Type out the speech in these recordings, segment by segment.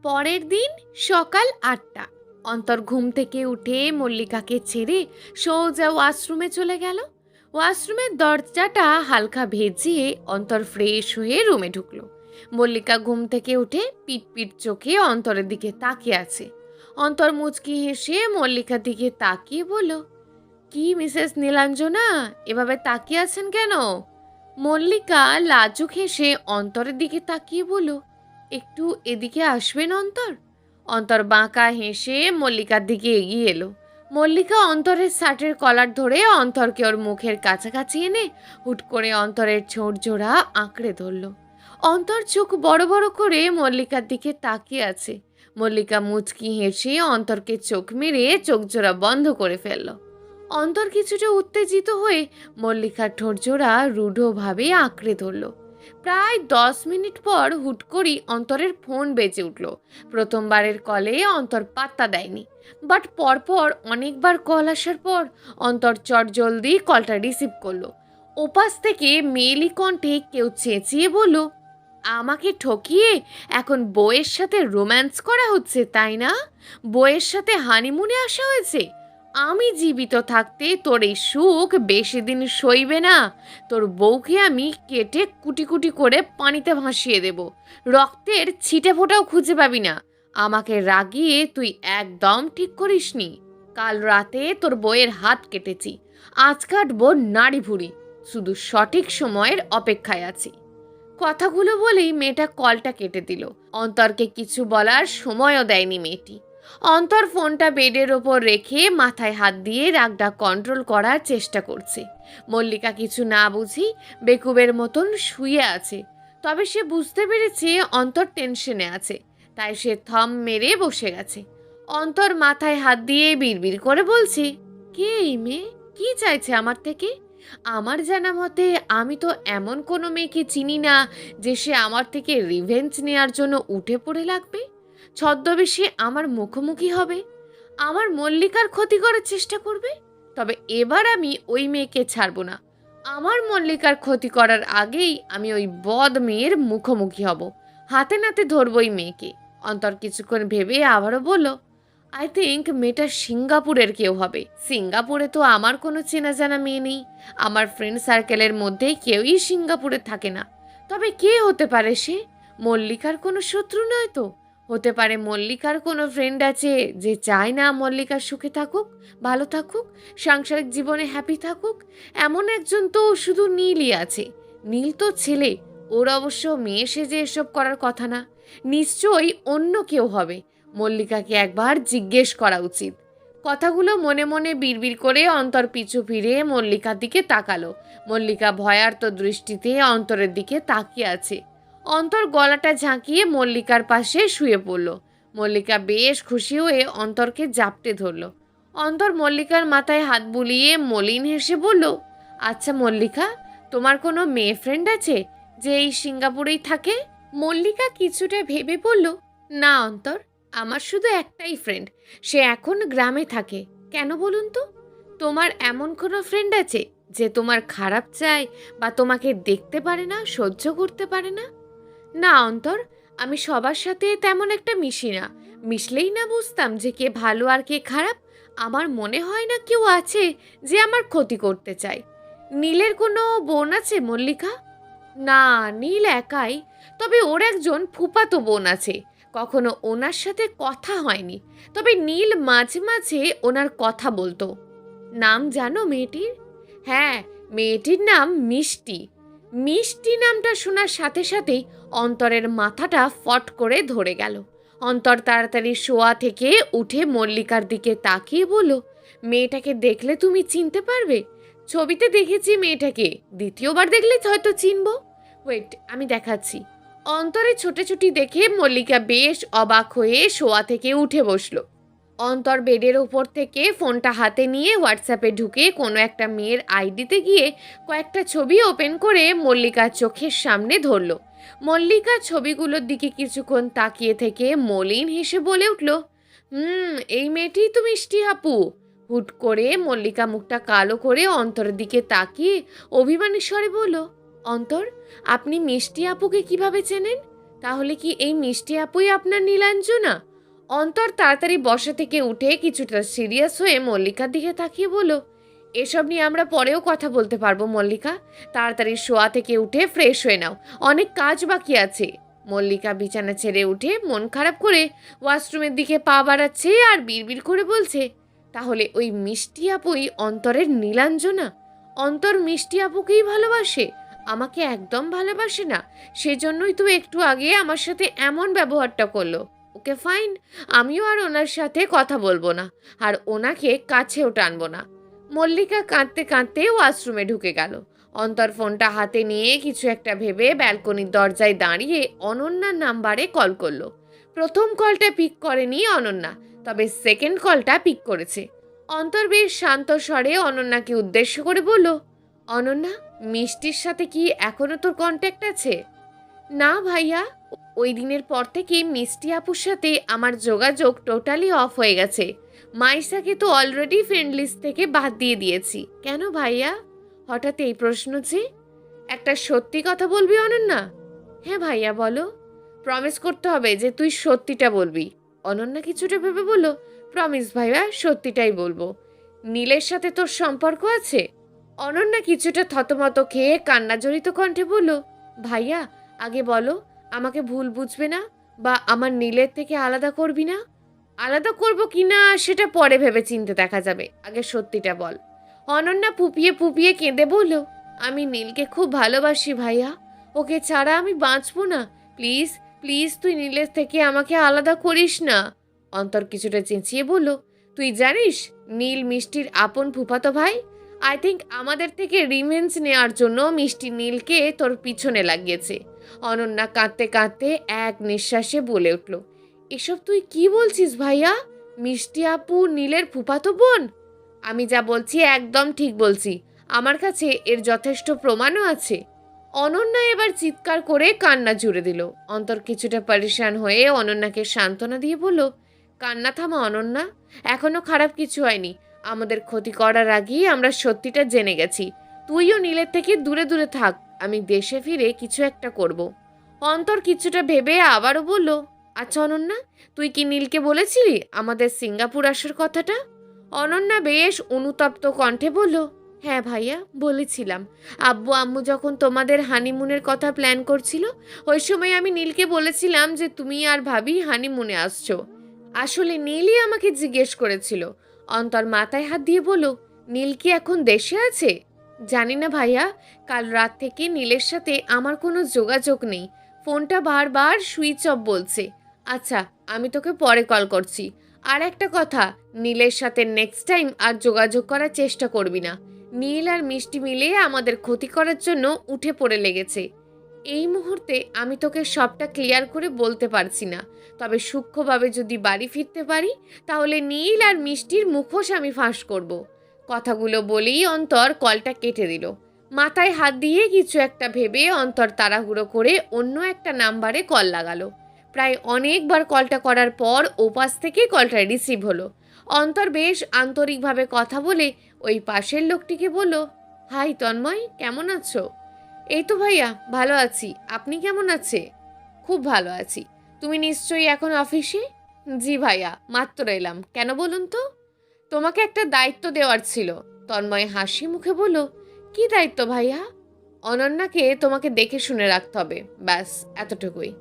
পরের দিন সকাল ৮টা। অন্তর ঘুম থেকে উঠে মল্লিকাকে ছেড়ে সোজা ওয়াশরুমে চলে গেল। ওয়াশরুমের দরজাটা হালকা ভেজিয়ে অন্তর ফ্রেশ হয়ে রুমে ঢুকলো। মল্লিকা ঘুম থেকে উঠে পিট পিট চোখে অন্তরের দিকে তাকিয়ে আছে। অন্তর মুচকি হেসে মল্লিকার দিকে তাকিয়ে বলল, কি মিসেস নীলাঞ্জনা, এভাবে তাকিয়ে আছেন কেন? মল্লিকা লাজুক হেসে অন্তরের দিকে তাকিয়ে বলল, একটু এদিকে আসবেন অন্তর? অন্তর বাঁকা হেসে মল্লিকার দিকে এগিয়ে এলো। মল্লিকা অন্তরের শার্টের কলার ধরে অন্তরকে ওর মুখের কাছাকাছি এনে হুট করে অন্তরের ছোট জোড়া আঁকড়ে ধরল। অন্তর চোখ বড় বড় করে মল্লিকার দিকে তাকিয়ে আছে। মল্লিকা মুচকি হেসে অন্তরকে চোখ মেরে চোখ জোড়া বন্ধ করে ফেলল। অন্তর কিছুটা উত্তেজিত হয়ে মল্লিকার ঠোঁট জোড়া রূঢ়ভাবে আঁকড়ে ধরল। প্রায় 10 মিনিট পর হুট করি অন্তরের ফোন বেজে উঠল। প্রথমবারের কলে অন্তর পাত্তা দেয়নি, বাট পরপর অনেকবার কল আসার পর অন্তর চটজলদি কলটা রিসিভ করলো। ওপাশ থেকে মেয়েলি কণ্ঠে কেউ চেঁচিয়ে বলল, আমাকে ঠকিয়ে এখন বউয়ের সাথে রোম্যান্স করা হচ্ছে, তাই না? বউয়ের সাথে হানিমুনে আসা হয়েছে। আমি জীবিত থাকতে তোর এই সুখ বেশি দিন সইবে না। তোর বউকে আমি কেটে কুটি কুটি করে পানিতে ভাসিয়ে দেব। রক্তের ছিটে ফোঁটাও খুঁজে পাবি না। আমাকে রাগিয়ে তুই একদম ঠিক করিসনি। কাল রাতে তোর বউয়ের হাত কেটেছি, আজ কাটবো নাড়ি ভুড়ি। শুধু সঠিক সময়ের অপেক্ষায় আছি। কথাগুলো বলেই মেয়েটা কলটা কেটে দিল। অন্তরকে কিছু বলার সময়ও দেয়নি মেয়েটি। অন্তর ফোনটা বেডের ওপর রেখে মাথায় হাত দিয়ে রাগটা কন্ট্রোল করার চেষ্টা করছে। মল্লিকা কিছু না বুঝি বেকুবের মতন শুয়ে আছে। তবে সে বুঝতে পেরেছে অন্তর টেনশনে আছে, তাই সে থম মেরে বসে গেছে। অন্তর মাথায় হাত দিয়ে বিড়বিড় করে বলছে, কে এই মেয়ে? কি চাইছে আমার থেকে? আমার জানা মতে আমি তো এমন কোনো মেয়েকে চিনি না যে সে আমার থেকে রিভেঞ্জ নেওয়ার জন্য উঠে পড়ে লাগবে, ছদ্মবেশে আমার মুখোমুখি হবে, আমার মল্লিকার ক্ষতি করার চেষ্টা করবে। তবে এবার আমি ওই মেয়েকে ছাড়বো না। আমার মল্লিকার ক্ষতি করার আগেই আমি ওই বদ মেয়ের মুখোমুখি হব, হাতে নাতে ধরবো ওই মেয়েকে। অন্তর কিছুক্ষণ ভেবে আবারও বলল, আই থিঙ্ক মেয়েটা সিঙ্গাপুরের কেউ হবে। সিঙ্গাপুরে তো আমার কোনো চেনা জানা মেয়ে নেই। আমার ফ্রেন্ড সার্কেলের মধ্যে কেউই সিঙ্গাপুরে থাকে না। তবে কে হতে পারে সে? মল্লিকার কোনো শত্রু নয় তো? হতে পারে মল্লিকার কোনো ফ্রেন্ড আছে যে চায় না মল্লিকার সুখে থাকুক, ভালো থাকুক, সাংসারিক জীবনে হ্যাপি থাকুক। এমন একজন তো শুধু নীলই আছে। নীল তো ছেলে, ওর অবশ্য মেয়ে সেজে এসব করার কথা না। নিশ্চয়ই অন্য কেউ হবে। মল্লিকাকে একবার জিজ্ঞেস করা উচিত। কথাগুলো মনে মনে বিড়বিড় করে অন্তর পিছু ফিরে মল্লিকার দিকে তাকালো। মল্লিকা ভয়ার্ত দৃষ্টিতে অন্তরের দিকে তাকিয়ে আছে। অন্তর গলাটা ঝাঁকিয়ে মল্লিকার পাশে শুয়ে পড়ল। মল্লিকা বেশ খুশি হয়ে অন্তরকে জাপটে ধরল। অন্তর মল্লিকার মাথায় হাত বুলিয়ে মলিন হেসে বলল, আচ্ছা মল্লিকা, তোমার কোনো মেয়ে ফ্রেন্ড আছে যে এই সিঙ্গাপুরেই থাকে? মল্লিকা কিছুটা ভেবে বলল, না অন্তর, আমার শুধু একটাই ফ্রেন্ড, সে এখন গ্রামে থাকে। কেন বলুন তো? তোমার এমন কোনো ফ্রেন্ড আছে যে তোমার খারাপ চায় বা তোমাকে দেখতে পারে না, সহ্য করতে পারে না? না অন্তর, আমি সবার সাথে তেমন একটা মিশি না। মিশলেই না বুঝতাম যে কে ভালো আর কে খারাপ। আমার মনে হয় না কেউ আছে যে আমার ক্ষতি করতে চায়। নীলের কোনো বোন আছে মল্লিকা? না, নীল একাই। তবে ওর একজন ফুফাতো বোন আছে। কখনো ওনার সাথে কথা হয়নি, তবে নীল মাঝে মাঝে ওনার কথা বলতো। নাম জানো মেয়েটির? হ্যাঁ, মেয়েটির নাম মিষ্টি। মিষ্টি নামটা শোনার সাথে সাথেই অন্তরের মাথাটা ফট করে ধরে গেল। অন্তর তাড়াতাড়ি শোয়া থেকে উঠে মল্লিকার দিকে তাকিয়ে বলল, মেয়েটাকে দেখলে তুমি চিনতে পারবে? ছবিতে দেখেছি মেয়েটাকে, দ্বিতীয়বার দেখলে হয়তো চিনব। ওয়েট, আমি দেখাচ্ছি। অন্তরে ছোটাছুটি দেখে মল্লিকা বেশ অবাক হয়ে শোয়া থেকে উঠে বসলো। অন্তর বেডের ওপর থেকে ফোনটা হাতে নিয়ে হোয়াটসঅ্যাপে ঢুকে কোনো একটা মেয়ের আইডিতে গিয়ে কয়েকটা ছবি ওপেন করে মল্লিকার চোখের সামনে ধরল। মল্লিকা ছবিগুলোর দিকে কিছুক্ষণ তাকিয়ে থেকে মলিন হেসে বলে উঠল, এই মেয়েটি তো মিষ্টি আপু। হুট করে মল্লিকা মুখটা কালো করে অন্তরের দিকে তাকিয়ে অভিমানী স্বরে বলল, অন্তর, আপনি মিষ্টি আপুকে কিভাবে চেনেন? তাহলে কি এই মিষ্টি আপুই আপনার নীলাঞ্জনা? অন্তর তাড়াতাড়ি বসা থেকে উঠে কিছুটা সিরিয়াস হয়ে মল্লিকার দিকে তাকিয়ে বলল, এসব নিয়ে আমরা পরেও কথা বলতে পারবো মল্লিকা। তাড়াতাড়ি শোয়া থেকে উঠে ফ্রেশ হয়ে নাও, অনেক কাজ বাকি আছে। মল্লিকা বিছানা ছেড়ে উঠে মন খারাপ করে ওয়াশরুমের দিকে পা বাড়াচ্ছে আর বিড়বিড় করে বলছে, তাহলে ওই মিষ্টি আপুই অন্তরের নীলাঞ্জনা? অন্তর মিষ্টি আপুকেই ভালোবাসে, আমাকে একদম ভালোবাসে না। সেজন্যই তো একটু আগে আমার সাথে এমন ব্যবহারটা করলো। ওকে ফাইন, আমিও আর ওনার সাথে কথা বলবো না, আর ওনাকে কাছেও টানবো না। মল্লিকা কাঁদতে কাঁদতে ওয়াশরুমে ঢুকে গেল। অন্তর ফোনটা হাতে নিয়ে কিছু একটা ভেবে ব্যালকনির দরজায় দাঁড়িয়ে অনন্যার নাম্বারে কল করলো। প্রথম কলটা পিক করেনি অনন্যা, তবে সেকেন্ড কলটা পিক করেছে। অন্তর বেশ শান্ত স্বরে অনন্যাকে উদ্দেশ্য করে বলল, অনন্যা, মিষ্টির সাথে কি এখনো তোর কন্ট্যাক্ট আছে? না ভাইয়া, ওই দিনের পর থেকে মিষ্টি আপুর সাথে আমার যোগাযোগ টোটালি অফ হয়ে গেছে। মাইসাকে তো অলরেডি ফ্রেন্ড লিস্ট থেকে বাদ দিয়ে দিয়েছি। কেন ভাইয়া, হঠাৎ এই প্রশ্ন যে? একটা সত্যি কথা বলবি অনন্যা? হ্যাঁ ভাইয়া বলো। প্রমিস করতে হবে যে তুই সত্যিটা বলবি। অনন্যা কিছুটা ভেবে বলল, প্রমিস ভাইয়া, সত্যিটাই বলবো। নীলের সাথে তোর সম্পর্ক আছে? অনন্যা কিছুটা থতমত খেয়ে কান্নাজড়িত কণ্ঠে বলল, ভাইয়া আগে বলো, আমাকে ভুল বুঝবে না বা আমার নীলের থেকে আলাদা করবি না? আলাদা করব কি না সেটা পরে ভেবে চিন্তে দেখা যাবে, আগে সত্যিটা বল। অনন্যা পুপিয়ে পুপিয়ে কেঁদে বলল, আমি নীলকে খুব ভালোবাসি ভাইয়া, ওকে ছাড়া আমি বাঁচবো না। প্লিজ প্লিজ তুই নীলের থেকে আমাকে আলাদা করিস না। অন্তর কিছুটা চেঁচিয়ে বলল, তুই জানিস নীল মিষ্টির আপন ফুফাতো ভাই? আই থিঙ্ক আমাদের থেকে রিভেঞ্জ নেওয়ার জন্য মিষ্টি নীলকে তোর পিছনে লাগিয়েছে। অনন্যা কাঁদতে কাঁদতে এক নিঃশ্বাসে বলে উঠল, এসব তুই কি বলছিস ভাইয়া? মিষ্টি আপু নীলের ফুফাতো বোন? আমি যা বলছি একদম ঠিক বলছি, আমার কাছে এর যথেষ্ট প্রমাণও আছে। অনন্যা এবার চিৎকার করে কান্না জুড়ে দিল। অন্তর কিছুটা পরেশান হয়ে অনন্যাকে সান্ত্বনা দিয়ে বলল, কান্না থামা অনন্যা, এখনো খারাপ কিছু হয়নি। আমাদের ক্ষতি করার আগেই আমরা সত্যিটা জেনে গেছি। তুইও নীলের থেকে দূরে দূরে থাক, আমি দেশে ফিরে কিছু একটা করব। অন্তর কিছুটা ভেবে আবারও বলল, আচ্ছা অনন্যা, তুই কি নীলকে বলেছিলি আমাদের সিঙ্গাপুর আসার কথাটা? অনন্যা বেশ অনুতপ্ত কণ্ঠে বলল, হ্যাঁ ভাইয়া বলেছিলাম। আব্বু আম্মু যখন তোমাদের হানিমুনের কথা প্ল্যান করছিল, ওই সময় আমি নীলকে বলেছিলাম যে তুমি আর ভাবি হানিমুনে আসছো। আসলে নীলই আমাকে জিজ্ঞেস করেছিল। অন্তর মাথায় হাত দিয়ে বলল, নীল কি এখন দেশে আছে? জানি না ভাইয়া, কাল রাত থেকে নীলের সাথে আমার কোনো যোগাযোগ নেই। ফোনটা বারবার সুইচ অফ বলছে। আচ্ছা, আমি তোকে পরে কল করছি। আর একটা কথা, নীলের সাথে নেক্সট টাইম আর যোগাযোগ করার চেষ্টা করবি না। নীল আর মিষ্টি মিলে আমাদের ক্ষতি করার জন্য উঠে পড়ে লেগেছে। এই মুহূর্তে আমি তোকে সবটা ক্লিয়ার করে বলতে পারছি না, তবে সূক্ষ্মভাবে যদি বাড়ি ফিরতে পারি তাহলে নীল আর মিষ্টির মুখোশ আমি ফাঁস করব। কথাগুলো বলেই অন্তর কলটা কেটে দিল। মাথায় হাত দিয়ে কিছু একটা ভেবে অন্তর তাড়াহুড়ো করে অন্য একটা নাম্বারে কল লাগালো। প্রায় অনেকবার কলটা করার পর ওপাশ থেকে কলটা রিসিভ হলো। অন্তর বেশ আন্তরিকভাবে কথা বলে ওই পাশের লোকটিকে বলল, হাই তন্ময়, কেমন আছো? এই তো ভাইয়া ভালো আছি, আপনি কেমন আছে? খুব ভালো আছি। তুমি নিশ্চয়ই এখন অফিসে? জি ভাইয়া, মাত্র এলাম। কেন বলুন তো? তোমাকে একটা দায়িত্ব দেওয়ার ছিল। তন্ময় হাসি মুখে বলল, কি দায়িত্ব ভাইয়া? অনন্যাকে তোমাকে দেখে শুনে রাখতে হবে, ব্যাস এতটুকুই।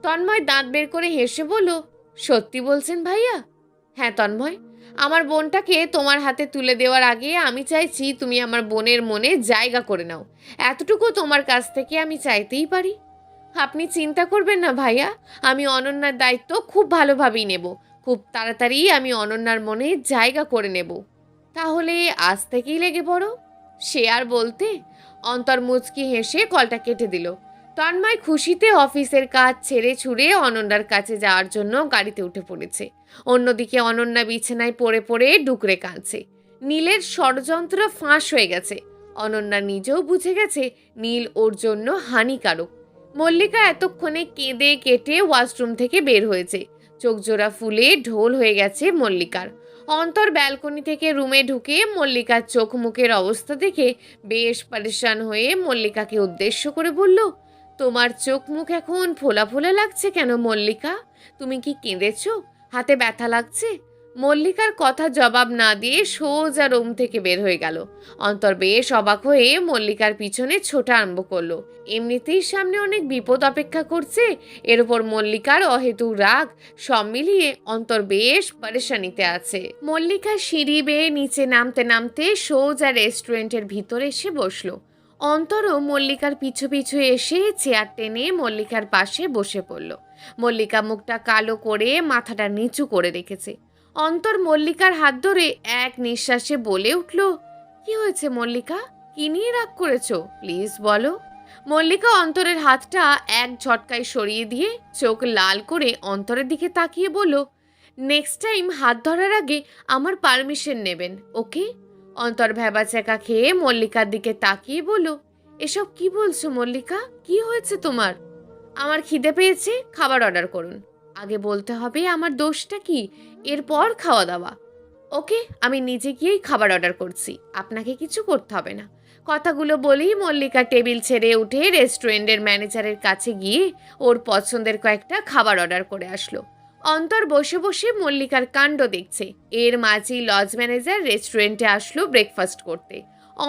তন্ময় দাঁত বের করে হেসে বলল, সত্যি বলছেন ভাইয়া? হ্যাঁ তন্ময়, আমার বোনটাকে তোমার হাতে তুলে দেওয়ার আগে আমি চাইছি তুমি আমার বোনের মনে জায়গা করে নাও। এতটুকু তোমার কাছ থেকে আমি চাইতেই পারি। আপনি চিন্তা করবেন না ভাইয়া, আমি অনন্যার দায়িত্ব খুব ভালোভাবেই নেব। খুব তাড়াতাড়ি আমি অনন্যার মনে জায়গা করে নেব। তাহলে আজ থেকেই লেগে পড়ো। সে আর বলতে। অন্তর মুচকি হেসে কলটা কেটে দিল। তন্ময় খুশিতে অফিসের কাজ ছেড়ে ছুড়ে অনন্যার কাছে যাওয়ার জন্য গাড়িতে উঠে পড়েছে। অন্যদিকে অনন্যা বিছানায় পড়ে পড়ে ডুকরে কাঁদছে। নীলের ষড়যন্ত্র ফাঁস হয়ে গেছে। অনন্যা নিজেও বুঝে গেছে নীল ওর জন্য হানিকারক। মল্লিকা এতক্ষণে কেঁদে কেটে ওয়াশরুম থেকে বের হয়েছে। চোখ জোড়া ফুলে ঢোল হয়ে গেছে মল্লিকার। অন্তর ব্যালকনি থেকে রুমে ঢুকে মল্লিকার চোখ মুখের অবস্থা দেখে বেশ পরেশান হয়ে মল্লিকাকে উদ্দেশ্য করে বলল, তোমার চোখ মুখ এখন ফোলা ফোলা লাগছে কেন মল্লিকা? তুমি কি কেঁদেছো? হাতে ব্যথা লাগছে? মল্লিকার কথা জবাব না দিয়ে সোজা রুম থেকে বের হয়ে গেল। অন্তর বেশ অবাক হয়ে মল্লিকার পিছনে ছোটা আরম্ভ করলো। এমনিতেই সামনে অনেক বিপদ অপেক্ষা করছে, এর উপর মল্লিকার অহেতুক রাগ, সব মিলিয়ে অন্তর বেশ পরেশানিতে আছে। মল্লিকা সিঁড়ি বেয়ে নিচে নামতে নামতে সোজা রেস্টুরেন্টের ভিতরে এসে বসলো। অন্তরও মল্লিকার পিছু পিছু এসে চেয়ার টেনে মল্লিকার পাশে বসে পড়ল। মল্লিকা মুখটা কালো করে মাথাটা নিচু করে রেখেছে। অন্তর মল্লিকার হাত ধরে এক নিঃশ্বাসে বলে উঠল, কি হয়েছে মল্লিকা? কি নিয়ে রাগ করেছো? প্লিজ বলো। মল্লিকা অন্তরের হাতটা এক ঝটকায় সরিয়ে দিয়ে চোখ লাল করে অন্তরের দিকে তাকিয়ে বলল, নেক্সট টাইম হাত ধরার আগে আমার পারমিশন নেবেন, ওকে? অন্তর ভ্যাবাচ্যাকা খেয়ে মল্লিকার দিকে তাকিয়ে বলল, এসব কি বলছো মল্লিকা? কি হয়েছে তোমার? আমার খিদে পেয়েছে, খাবার অর্ডার করুন। আগে বলতে হবে আমার দোষটা কি, এরপর খাওয়া দাওয়া। ওকে, আমি নিজে গিয়েই খাবার অর্ডার করছি, আপনাকে কিছু করতে হবে না। কথাগুলো বলেই মল্লিকা টেবিল ছেড়ে উঠে রেস্টুরেন্টের ম্যানেজারের কাছে গিয়ে ওর পছন্দের কয়েকটা খাবার অর্ডার করে আসলো। অন্তর বসে বসে মল্লিকার কাণ্ড দেখছে। এর মাঝেই লজ ম্যানেজার রেস্টুরেন্টে আসলো ব্রেকফাস্ট করতে।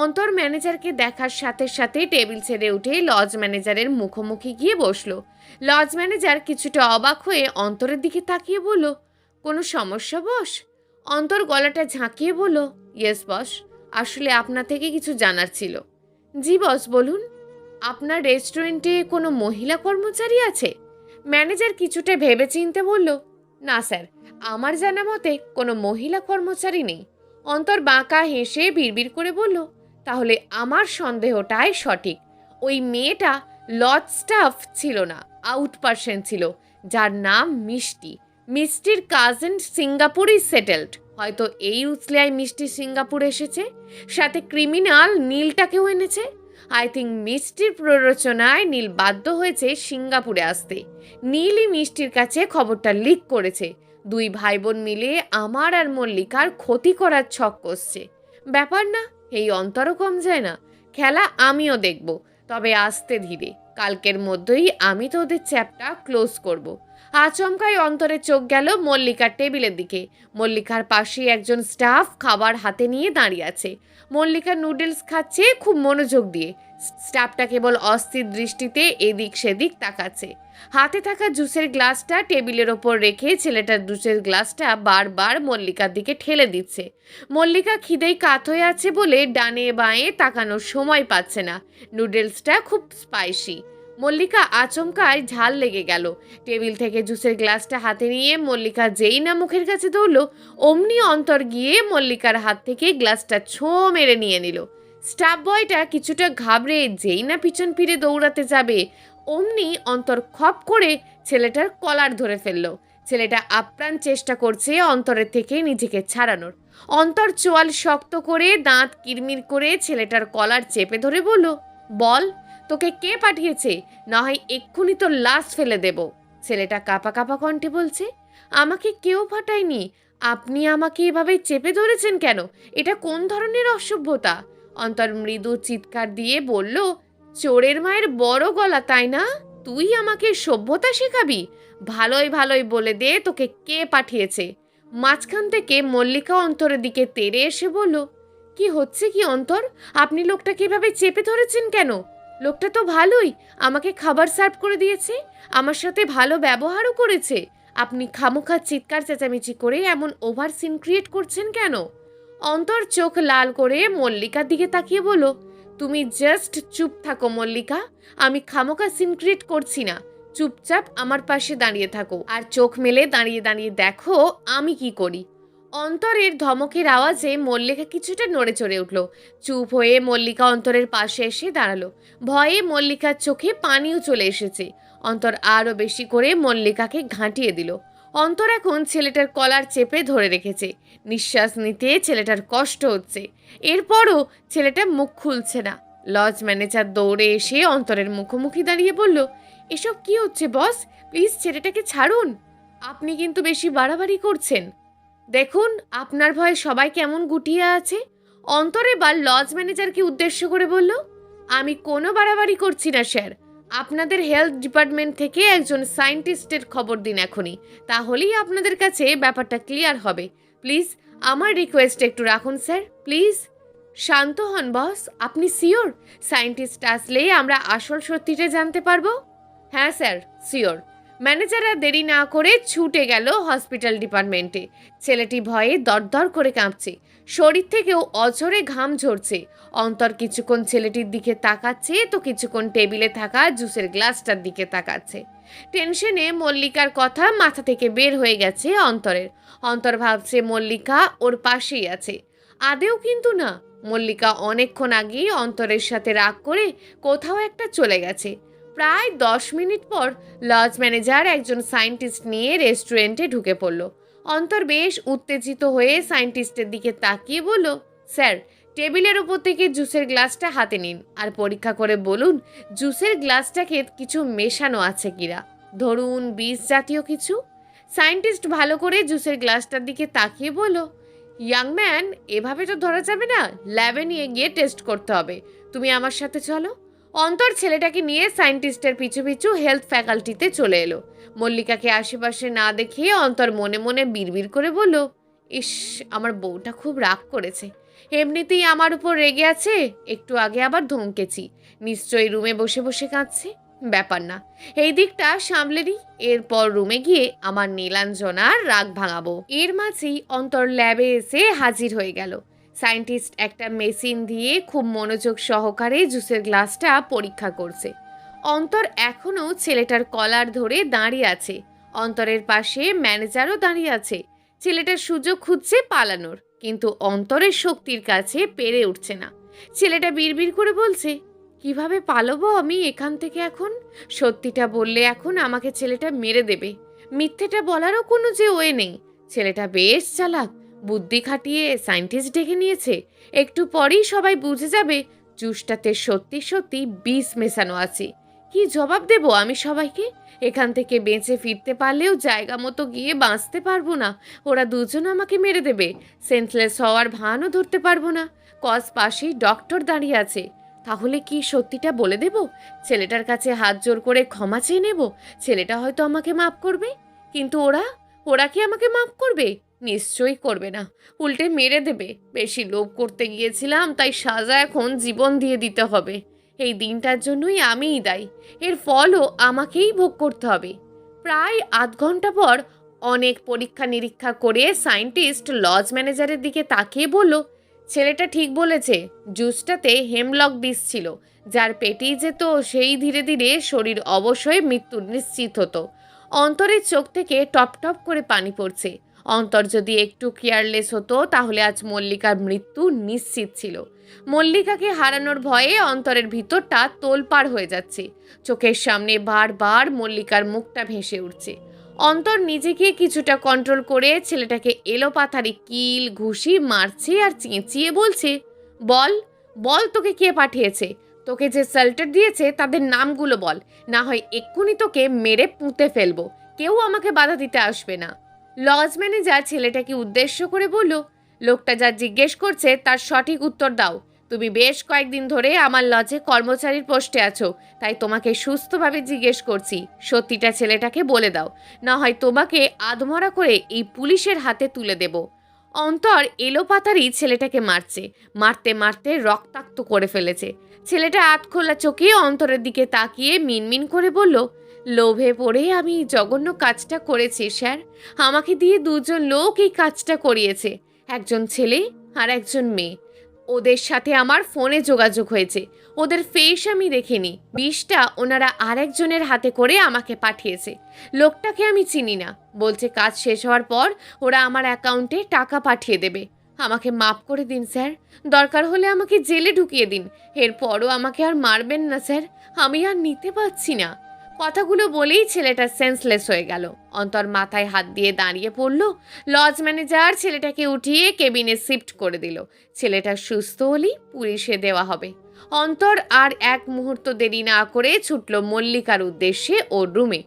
অন্তর ম্যানেজারকে দেখার সাথে সাথে টেবিল ছেড়ে উঠে লজ ম্যানেজারের মুখোমুখি গিয়ে বসলো। লজ ম্যানেজার কিছুটা অবাক হয়ে অন্তরের দিকে তাকিয়ে বলল, কোনো সমস্যা বস? অন্তর গলাটা ঝাঁকিয়ে বলল, ইয়েস বস, আসলে আপনার থেকে কিছু জানার ছিল। জি বস, বলুন। আপনার রেস্টুরেন্টে কোনো মহিলা কর্মচারী আছে? ম্যানেজার কিছুটা ভেবেচিন্তে বলল, না স্যার, আমার জানা মতে কোনো মহিলা কর্মচারী নেই। অন্তর বাঁকা হেসে বিড়বিড় করে বলল, তাহলে আমার সন্দেহটাই সঠিক। ওই মেয়েটা লজ স্টাফ ছিল না, আউট পার্সন ছিল, যার নাম মিষ্টি। মিষ্টির কাজিন সিঙ্গাপুরেই সেটেলড। হয়তো এই উসলিয়ায় মিষ্টি সিঙ্গাপুর এসেছে, সাথে ক্রিমিনাল নীলটাকেও এনেছে। আই থিঙ্ক মিষ্টির প্ররোচনায় নীল বাধ্য হয়েছে সিঙ্গাপুরে আসতে। নীলই মিষ্টির কাছে খবরটা লিক করেছে। দুই ভাই বোন মিলে আমার আর মল্লিকার ক্ষতি করার ছক কষছে। ব্যাপার না, এই অন্তরও কম যায় না। খেলা আমিও দেখব, তবে আস্তে ধীরে। কালকের মধ্যেই আমি তো ওদের চ্যাপটা ক্লোজ করব। আচমকাই অন্তরে চোখ গেল মল্লিকার টেবিলের দিকে। মল্লিকার পাশে একজন স্টাফ খাবার হাতে নিয়ে দাঁড়িয়ে আছে। মল্লিকা নুডলস খাচ্ছে খুব মনোযোগ দিয়ে। স্টাফটা কেবল অস্থির দৃষ্টিতে এদিক সেদিক তাকাচ্ছে। হাতে থাকা জুসের গ্লাসটা টেবিলের ওপর রেখে ছেলেটার জুসের গ্লাসটা বারবার মল্লিকার দিকে ঠেলে দিচ্ছে। মল্লিকা খিদেই কাত হয়ে আছে বলে ডানে বাঁয়ে তাকানোর সময় পাচ্ছে না। নুডলসটা খুব স্পাইসি। মল্লিকা আচমকায় ঝাল লেগে গেল। টেবিল থেকে জুসের গ্লাসটা হাতে নিয়ে মল্লিকা যেই না মুখের কাছে দৌড়ল, অমনি অন্তর গিয়ে মল্লিকার হাত থেকে গ্লাসটা ছোঁ মেরে নিয়ে নিল। স্টাফ বয়টা কিছুটা ঘাবড়ে যেই না পিছন ফিরে দৌড়াতে যাবে, অমনি অন্তর খপ করে ছেলেটার কলার ধরে ফেলল। ছেলেটা আপ্রাণ চেষ্টা করছে অন্তরের থেকে নিজেকে ছাড়ানোর। অন্তর চোয়াল শক্ত করে দাঁত কিরমির করে ছেলেটার কলার চেপে ধরে বলল, বল, তোকে কে পাঠিয়েছে? না হয় এক্ষুনি তোর লাশ ফেলে দেব। ছেলেটা কাঁপা কাঁপা কণ্ঠে বলছে, আমাকে কেউ পাঠায়নি। আপনি আমাকে এভাবে চেপে ধরেছেন কেন? এটা কোন ধরনের অসভ্যতা? অন্তর মৃদু চিৎকার দিয়ে বলল, চোরের মায়ের বড় গলা, তাই না? তুই আমাকে সভ্যতা শেখাবি? ভালোই ভালোই বলে দে তোকে কে পাঠিয়েছে। মাঝখান থেকে মল্লিকা অন্তরের দিকে তেড়ে এসে বলল, কি হচ্ছে কি অন্তর? আপনি লোকটাকে এভাবে চেপে ধরেছেন কেন? লোকটা তো ভালোই, আমাকে খাবার সার্ভ করে দিয়েছে, আমার সাথে ভালো ব্যবহারও করেছে। আপনি খামোখা চিৎকার চেঁচামেচি করে এমন ওভার সিন ক্রিয়েট করছেন কেন? অন্তর চোখ লাল করে মল্লিকার দিকে তাকিয়ে বলল, তুমি জাস্ট চুপ থাকো মল্লিকা। আমি খামোখা সিন ক্রিয়েট করছি না। চুপচাপ আমার পাশে দাঁড়িয়ে থাকো আর চোখ মেলে দাঁড়িয়ে দাঁড়িয়ে দেখো আমি কি করি। অন্তরের ধমকের আওয়াজে মল্লিকা কিছুটা নড়ে চড়ে উঠল। চুপ হয়ে মল্লিকা অন্তরের পাশে এসে দাঁড়ালো। ভয়ে মল্লিকার চোখে পানিও চলে এসেছে। অন্তর আরও বেশি করে মল্লিকাকে ঘাঁটিয়ে দিল। অন্তর এখন ছেলেটার কলার চেপে ধরে রেখেছে। নিঃশ্বাস নিতে ছেলেটার কষ্ট হচ্ছে। এরপরও ছেলেটা মুখ খুলছে না। লজ ম্যানেজার দৌড়ে এসে অন্তরের মুখোমুখি দাঁড়িয়ে বলল, এসব কি হচ্ছে বস? প্লিজ ছেলেটাকে ছাড়ুন। আপনি কিন্তু বেশি বাড়াবাড়ি করছেন। দেখুন আপনার ভয়ে সবাই কেমন গুটিয়ে আছে। অন্তর এবার লজ ম্যানেজারকে উদ্দেশ্য করে বলল, আমি কোনো বাড়াবাড়ি করছি না স্যার। আপনাদের হেলথ ডিপার্টমেন্ট থেকে একজন সায়েন্টিস্টের খবর দিন এখনই, তাহলেই আপনাদের কাছে ব্যাপারটা ক্লিয়ার হবে। প্লিজ আমার রিকোয়েস্ট একটু রাখুন স্যার, প্লিজ। শান্ত হন বস, আপনি শিওর সায়েন্টিস্ট আসলেই আমরা আসল সত্যিটা জানতে পারবো? হ্যাঁ স্যার, শিওর। ম্যানেজার আর দেরি না করে ছুটে গেল হসপিটাল ডিপার্টমেন্টে। ছেলেটি ভয়ে দরদর করে কাঁপছে, শরীর থেকেও অঝরে ঘাম ঝরছে। অন্তর কিছুক্ষণ ছেলেটির দিকে তাকাচ্ছে, তো কিছুক্ষণ টেবিলে থাকা জুসের গ্লাসটার দিকে তাকাচ্ছে। টেনশনে মল্লিকার কথা মাথা থেকে বের হয়ে গেছে অন্তরের। অন্তর ভাবছে মল্লিকা ওর পাশেই আছে, আদেও কিন্তু না। মল্লিকা অনেকক্ষণ আগেই অন্তরের সাথে রাগ করে কোথাও একটা চলে গেছে। প্রায় 10 মিনিট পর লজ ম্যানেজার একজন সায়েন্টিস্ট নিয়ে রেস্টুরেন্টে ঢুকে পড়ল। অন্তর বেশ উত্তেজিত হয়ে সায়েন্টিস্টের দিকে তাকিয়ে বলল, স্যার, টেবিলের উপর থেকে জুসের গ্লাসটা হাতে নিন আর পরীক্ষা করে বলুন জুসের গ্লাসটাকে কিছু মেশানো আছে কিনা, ধরুন বিষ জাতীয় কিছু। সায়েন্টিস্ট ভালো করে জুসের গ্লাসটার দিকে তাকিয়ে বলল, ইয়াং ম্যান, এভাবে তো ধরা যাবে না, ল্যাবে নিয়ে গিয়ে টেস্ট করতে হবে। তুমি আমার সাথে চলো। অন্তর ছেলেটাকে নিয়ে সায়েন্টিস্টের পিছু পিছু হেলথ ফ্যাকাল্টিতে চলে এলো। মল্লিকাকে আশেপাশে না দেখে অন্তর মনে মনে বিড়বিড় করে বলল, ইস, আমার বউটা খুব রাগ করেছে, এমনিতেই আমার উপর রেগে আছে, একটু আগে আবার ধমকেছি, নিশ্চয়ই রুমে বসে বসে কাঁদছে। ব্যাপার না, এই দিকটা সামলে নিই, এরপর রুমে গিয়ে আমার নীলাঞ্জনার রাগ ভাঙাবো। এর মাঝেই অন্তর ল্যাবে এসে হাজির হয়ে গেল। সায়েন্টিস্ট একটা মেশিন দিয়ে খুব মনোযোগ সহকারে জুসের গ্লাসটা পরীক্ষা করছে। অন্তর এখনও ছেলেটার কলার ধরে দাঁড়িয়ে আছে। অন্তরের পাশে ম্যানেজারও দাঁড়িয়ে আছে। ছেলেটার সুযোগ খুঁজছে পালানোর, কিন্তু অন্তরের শক্তির কাছে পেরে উঠছে না। ছেলেটা বিড়বিড় করে বলছে, কিভাবে পালাবো আমি এখান থেকে এখন? সত্যিটা বললে এখন আমাকে ছেলেটা মেরে দেবে, মিথ্যেটা বলারও কোনো যে ওয়ে নেই। ছেলেটা বেশ চালাক, বুদ্ধি খাটিয়ে সায়েন্টিস্ট ডেকে নিয়েছে। একটু পরেই সবাই বুঝে যাবে জুসটাতে সত্যি সত্যি বিষ মেশানো আছে। কি জবাব দেব আমি সবাইকে? এখান থেকে বেঁচে ফিরতে পারলেও জায়গা মতো গিয়ে বাঁচতে পারবো না। ওরা দুজন আমাকে মেরে দেবে, সেন্সলেস হওয়ার ভানও ধরতে পারবো না। কজ পাশেই ডক্টর দাঁড়িয়ে আছে। তাহলে কি সত্যিটা বলে দেব? ছেলেটার কাছে হাত জোর করে ক্ষমা চেয়ে নেব, ছেলেটা হয়তো আমাকে মাফ করবে। কিন্তু ওরা ওরা কি আমাকে মাফ করবে? নিশ্চয়ই করবে না, উল্টে মেরে দেবে। বেশি লোভ করতে গিয়েছিলাম, তাই সাজা এখন জীবন দিয়ে দিতে হবে। এই দিনটার জন্যই আমিই দায়ী, এর ফলও আমাকেই ভোগ করতে হবে। প্রায় আধ ঘন্টা পর অনেক পরীক্ষা নিরীক্ষা করে সায়েন্টিস্ট লজ ম্যানেজারের দিকে তাকিয়ে বলল, ছেলেটা ঠিক বলেছে, জুসটাতে হেমলক বিষ ছিল, যার পেটেই যেত সেই ধীরে ধীরে শরীর অবশ্যই মৃত্যু নিশ্চিত হতো। অন্তরের চোখ থেকে টপ টপ করে পানি পড়ছে। অন্তর যদি একটু কেয়ারলেস হতো তাহলে আজ মল্লিকার মৃত্যু নিশ্চিত ছিল। মল্লিকাকে হারানোর ভয়ে অন্তরের ভিতরটা তোলপাড় হয়ে যাচ্ছে। চোখের সামনে বারবার মল্লিকার মুখটা ভেসে উঠছে। অন্তর নিজেকে কিছুটা কন্ট্রোল করে ছেলেটাকে এলোপাথারি কিল ঘুষি মারছে আর চেঁচিয়ে বলছে, বল বল, তোকে কে পাঠিয়েছে? তোকে যে শেল্টার দিয়েছে তাদের নামগুলো বল, না হয় এক্ষুনি তোকে মেরে পুঁতে ফেলবো। কেউ আমাকে বাধা দিতে আসবে না। লজ ম্যানেজার ছেলেটাকে উদ্দেশ্য করে বলল, লোকটা যা জিজ্ঞেস করছে তার সঠিক উত্তর দাও। তুমি বেশ কয়েকদিন ধরে আমার লজে কর্মচারীর পোস্টে আছো, তাই তোমাকে সুস্থভাবে জিজ্ঞেস করছি, সত্যিটা ছেলেটাকে বলে দাও, না হয় তোমাকে আধমরা করে এই পুলিশের হাতে তুলে দেব। অন্তর এলোপাতারি ছেলেটাকে মারছে, মারতে মারতে রক্তাক্ত করে ফেলেছে। ছেলেটা আধখোলা চোখে অন্তরের দিকে তাকিয়ে মিনমিন করে বলল, লোভে পড়ে আমি জঘন্য কাজটা করেছি স্যার। আমাকে দিয়ে দুজন লোক এই কাজটা করিয়েছে, একজন ছেলে আর একজন মেয়ে। ওদের সাথে আমার ফোনে যোগাযোগ হয়েছে, ওদের ফেস আমি দেখিনি। বিষটা ওনারা আরেকজনের হাতে করে আমাকে পাঠিয়েছে। লোকটাকে আমি চিনি না, বলছে কাজ শেষ হওয়ার পর ওরা আমার অ্যাকাউন্টে টাকা পাঠিয়ে দেবে। আমাকে মাফ করে দিন স্যার, দরকার হলে আমাকে জেলে ঢুকিয়ে দিন, এরপরও আমাকে আর মারবেন না স্যার, আমি আর নিতে পারছি না। কথাগুলো বলেই ছেলেটা সেন্সলেস হয়ে গেল। অন্তর মাথায় হাত দিয়ে দাঁড়িয়ে পড়ল। লজ ম্যানেজার ছেলেটাকে উঠিয়ে কেবিনে শিফট করে দিল। ছেলেটা সুস্থ হলেই পুলিশে দেওয়া হবে। অন্তর আর এক মুহূর্ত দেরি না করে ছুটল মল্লিকার উদ্দেশ্যে ওর রুমে।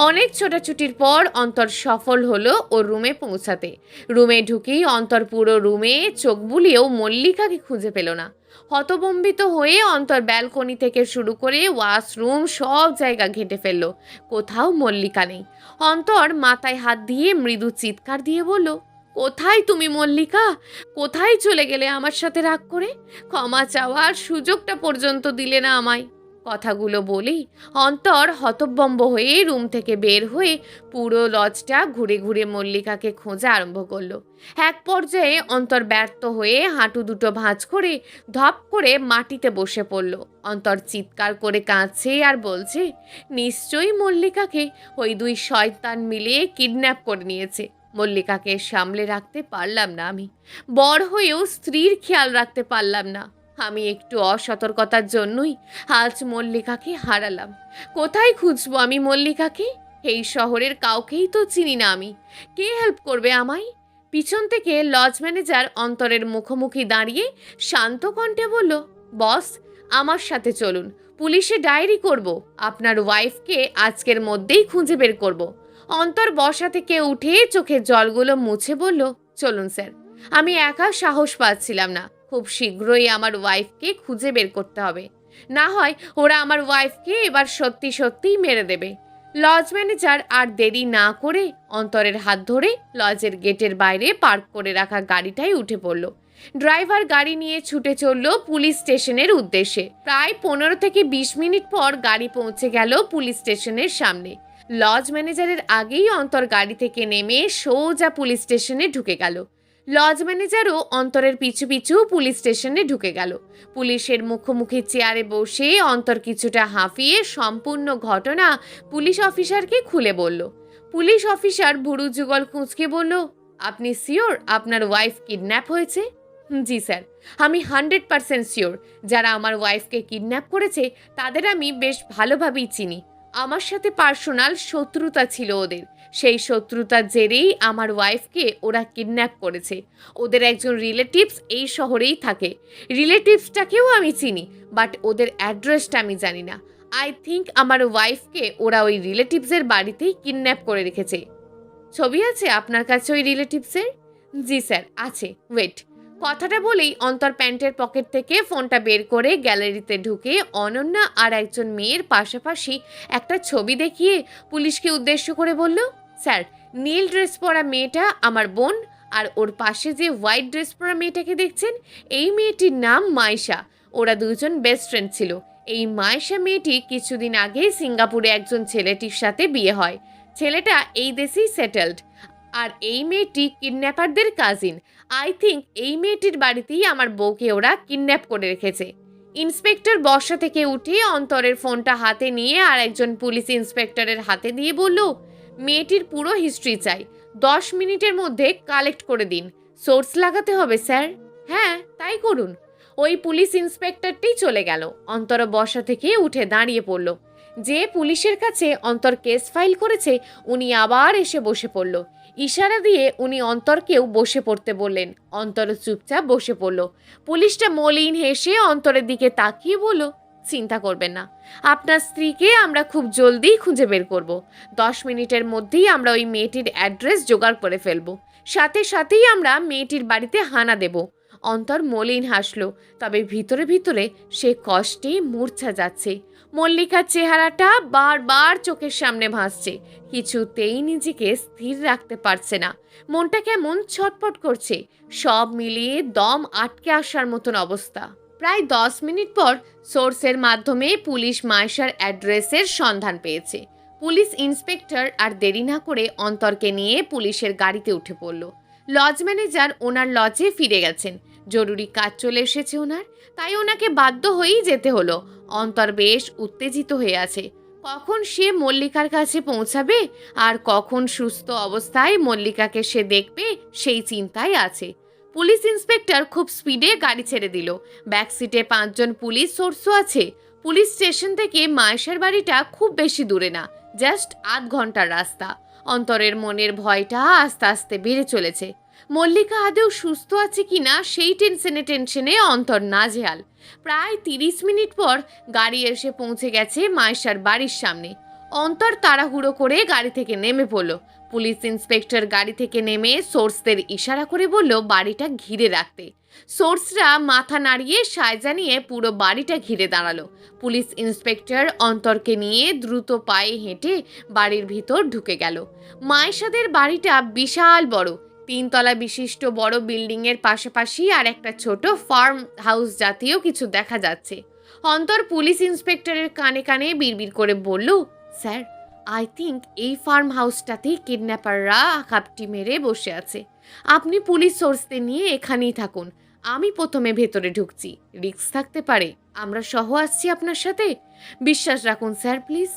অনেক ছোটাছুটির পর অন্তর সফল হলো ওর রুমে পৌঁছাতে। রুমে ঢুকেই অন্তর পুরো রুমে চোখ বুলিয়েও মল্লিকাকে খুঁজে পেল না। হতবম্বিত হয়ে অন্তর ব্যালকনি থেকে শুরু করে ওয়াশরুম সব জায়গা ঘেঁটে ফেলল, কোথাও মল্লিকা নেই। অন্তর মাথায় হাত দিয়ে মৃদু চিৎকার দিয়ে বলল, কোথায় তুমি মল্লিকা? কোথায় চলে গেলে আমার সাথে রাগ করে? ক্ষমা চাওয়ার সুযোগটা পর্যন্ত দিলে না আমায়। কথাগুলো বলেই অন্তর হতবম্ব হয়ে রুম থেকে বের হয়ে পুরো লজটা ঘুরে ঘুরে মল্লিকাকে খোঁজা আরম্ভ করলো। এক পর্যায়ে অন্তর ব্যর্থ হয়ে হাঁটু দুটো ভাঁজ করে ধপ করে মাটিতে বসে পড়ল। অন্তর চিৎকার করে কাঁদছে আর বলছে, নিশ্চয়ই মল্লিকাকে ওই দুই শয়তান মিলে কিডন্যাপ করে নিয়েছে। মল্লিকাকে সামলে রাখতে পারলাম না আমি, বড় হয়েও স্ত্রীর খেয়াল রাখতে পারলাম না। আমি একটু অসতর্কতার জন্যই আজ মল্লিকাকে হারালাম। কোথায় খুঁজবো আমি মল্লিকাকে? এই শহরের কাউকেই তো চিনি না আমি। কে হেল্প করবে আমায়? পিছন থেকে লজ ম্যানেজার অন্তরের মুখোমুখি দাঁড়িয়ে শান্ত কণ্ঠে বলল, বস, আমার সাথে চলুন, পুলিশে ডায়েরি করব। আপনার ওয়াইফকে আজকের মধ্যেই খুঁজে বের করব। অন্তর বসা থেকে উঠে চোখের জলগুলো মুছে বলল, চলুন স্যার, আমি একা সাহস পাচ্ছিলাম না। খুব শীঘ্রই আমার ওয়াইফকে খুঁজে বের করতে হবে, না হয় ওরা আমার ওয়াইফকে এবার সত্যি সত্যিই মেরে দেবে। লজ ম্যানেজার আর দেরি না করে অন্তরের হাত ধরে লজের গেটের বাইরে পার্ক করে রাখা গাড়িটাই উঠে পড়ল। ড্রাইভার গাড়ি নিয়ে ছুটে চলল পুলিশ স্টেশনের উদ্দেশ্যে। প্রায় 15 থেকে 20 মিনিট পর গাড়ি পৌঁছে গেল পুলিশ স্টেশনের সামনে। লজ ম্যানেজারের আগেই অন্তর গাড়ি থেকে নেমে সোজা পুলিশ স্টেশনে ঢুকে গেল। লজ ম্যানেজারও অন্তরের পিছু পিছু পুলিশ স্টেশনে ঢুকে গেল। পুলিশের মুখোমুখি চেয়ারে বসে অন্তর কিছুটা হাঁফিয়ে সম্পূর্ণ ঘটনা পুলিশ অফিসারকে খুলে বলল। পুলিশ অফিসার ভুরু যুগল কুঁচকে বলল, আপনি শিওর আপনার ওয়াইফ কিডন্যাপ হয়েছে? জি স্যার, আমি 100% শিওর। যারা আমার ওয়াইফকে কিডন্যাপ করেছে তাদের আমি বেশ ভালোভাবেই চিনি। আমার সাথে পার্সোনাল শত্রুতা ছিল ওদের। সেই শত্রুতার জেরেই আমার ওয়াইফকে ওরা কিডন্যাপ করেছে। ওদের একজন রিলেটিভস এই শহরেই থাকে। রিলেটিভসটাকেও আমি চিনি, বাট ওদের অ্যাড্রেসটা আমি জানি না। আই থিঙ্ক আমার ওয়াইফকে ওরা ওই রিলেটিভসের বাড়িতেই কিডন্যাপ করে রেখেছে। ছবি আছে আপনার কাছে ওই রিলেটিভসের? জি স্যার, আছে। ওয়েট। কথাটা বলেই অন্তর প্যান্টের পকেট থেকে ফোনটা বের করে গ্যালারিতে ঢুকে অনন্যা আর একজন মেয়ের পাশাপাশি একটা ছবি দেখিয়ে পুলিশকে উদ্দেশ্য করে বলল, স্যার, নীল ড্রেস পরা মেয়েটা আমার বোন, আর ওর পাশে যে হোয়াইট ড্রেস পরা মেয়েটাকে দেখছেন, এই মেয়েটির নাম মাইশা। ওরা দুজন বেস্ট ফ্রেন্ড ছিল। এই মাইশা মেয়েটি কিছুদিন আগে সিঙ্গাপুরে একজন ছেলেটির সাথে বিয়ে হয়। ছেলেটা এই দেশেই সেটেলড। আর এই মেয়েটি কিডন্যাপারদের কাজিন। আই থিঙ্ক এই মেয়েটির বাড়িতেই আমার বউকে ওরা কিডন্যাপ করে রেখেছে। ইন্সপেক্টর বর্ষা থেকে উঠে অন্তরের ফোনটা হাতে নিয়ে আর একজন পুলিশ ইন্সপেক্টরের হাতে দিয়ে বলল, মেয়েটির পুরো হিস্ট্রি চাই। 10 মিনিটের মধ্যে কালেক্ট করে দিন। সোর্স লাগাতে হবে স্যার। হ্যাঁ, তাই করুন। ওই পুলিশ ইন্সপেক্টরটি চলে গেল। অন্তর বর্ষা থেকে উঠে দাঁড়িয়ে পড়ল। যে পুলিশের কাছে অন্তর কেস ফাইল করেছে উনি আবার এসে বসে পড়ল। ইশারা দিয়ে উনি অন্তরকেও বসে পড়তে বললেন। অন্তর চুপচাপ বসে পড়ল। পুলিশটা মলিন হেসে অন্তরের দিকে তাকিয়ে বলল, চিন্তা করবেন না, আপনার স্ত্রীকে আমরা খুব জলদি খুঁজে বের করব। 10 মিনিটের মধ্যেই আমরা ওই মেয়েটির অ্যাড্রেস জোগাড় করে ফেলব। সাথে সাথেই আমরা মেয়েটির বাড়িতে হানা দেব। অন্তর মলিন হাসল, তবে ভিতরে ভিতরে সে কষ্টে মূর্ছা যাচ্ছে। মল্লিকার চেহারাটা বারবার চোখের সামনে ভাসছে। কিছুতেই নিজেকে স্থির রাখতে পারছে না। মনটা কেমন ছটফট করছে। সব মিলিয়ে দম আটকে আসার মতন অবস্থা। প্রায় 10 মিনিট পর সোর্সের মাধ্যমে পুলিশ মাইশার অ্যাড্রেসের সন্ধান পেয়েছে। পুলিশ ইন্সপেক্টর আর দেরি না করে অন্তরকে নিয়ে পুলিশের গাড়িতে উঠে পড়ল। লজ ম্যানেজার ওনার লজে ফিরে গেছেন। জরুরি কাজ চলে এসেছে ওনার, তাই ওনাকে বাধ্য হয়েই যেতে হলো। অন্তর বেশ উত্তেজিত হয়ে আছে। কখন সে মল্লিকার কাছে পৌঁছাবে আর কখন সুস্থ অবস্থায় মল্লিকাকে সে দেখবে সেই চিন্তায় আছে। পুলিশ ইন্সপেক্টর খুব স্পিডে গাড়ি ছেড়ে দিল। ব্যাক সিটে 5 জন পুলিশ সোর্সও আছে। পুলিশ স্টেশন থেকে মায়েশার বাড়িটা খুব বেশি দূরে না, জাস্ট আধ ঘন্টার রাস্তা। অন্তরের মনের ভয়টা আস্তে আস্তে বেড়ে চলেছে। মল্লিকা আদৌ সুস্থ আছে কিনা সেই টেনশনে অন্তর নাজেহাল। প্রায় 30 মিনিট পর গাড়ি এসে পৌঁছে গেছে মায়েশার বাড়ির সামনে। অন্তর তাড়াহুড়ো করে গাড়ি থেকে নেমে পড়ল। পুলিশ ইন্সপেক্টর গাড়ি থেকে নেমে সোর্সদের ইশারা করে বলল বাড়িটা ঘিরে রাখতে। সোর্সরা মাথা নাড়িয়ে সায় জানিয়ে পুরো বাড়িটা ঘিরে দাঁড়ালো। পুলিশ ইন্সপেক্টর অন্তরকে নিয়ে দ্রুত পায়ে হেঁটে বাড়ির ভিতর ঢুকে গেল। মায়েশাদের বাড়িটা বিশাল বড়, 3 তলা বিশিষ্ট বড় বিল্ডিং এর পাশাপাশি আর একটা ছোট ফার্ম হাউস জাতীয় কিছু দেখা যাচ্ছে। অন্তর পুলিশ ইন্সপেক্টরের কানে কানে বিড়বিড় করে বলল, স্যার, আই থিঙ্ক এই ফার্ম হাউসটাতেই কিডন্যাপাররা ঘাপটি মেরে বসে আছে। আপনি পুলিশ সোর্সদের নিয়ে এখানেই থাকুন, আমি প্রথমে ভেতরে ঢুকছি, রিস্ক থাকতে পারে, আমরা সহ আসছি আপনার সাথে। বিশ্বাস রাখুন স্যার, প্লিজ।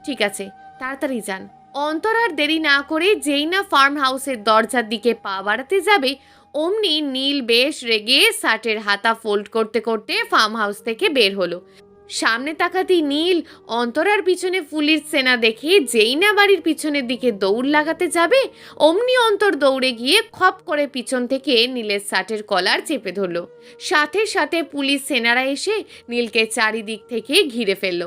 ঠিক আছে, তাড়াতাড়ি যান। অন্তর আর দেরি না করে যেই না ফার্ম হাউসের দরজার দিকে পা বাড়াতে যাবে, অমনি নীল বেশ রেগে শার্টের হাতা ফোল্ড করতে করতে ফার্ম হাউস থেকে বের হলো। সামনে তাকাতেই নীল অন্তর আর পিছনে পুলিশ সেনা দেখে যেই না বাড়ির পিছনের দিকে দৌড় লাগাতে যাবে, অমনি অন্তর দৌড়ে গিয়ে খপ করে পিছন থেকে নীলের শার্টের কলার চেপে ধরল। সাথে সাথে পুলিশ সেনারা এসে নীলকে চারিদিক থেকে ঘিরে ফেলল।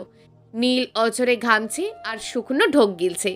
নীল অঝরে ঘামছে আর শুকনো ঢোক গিলছে।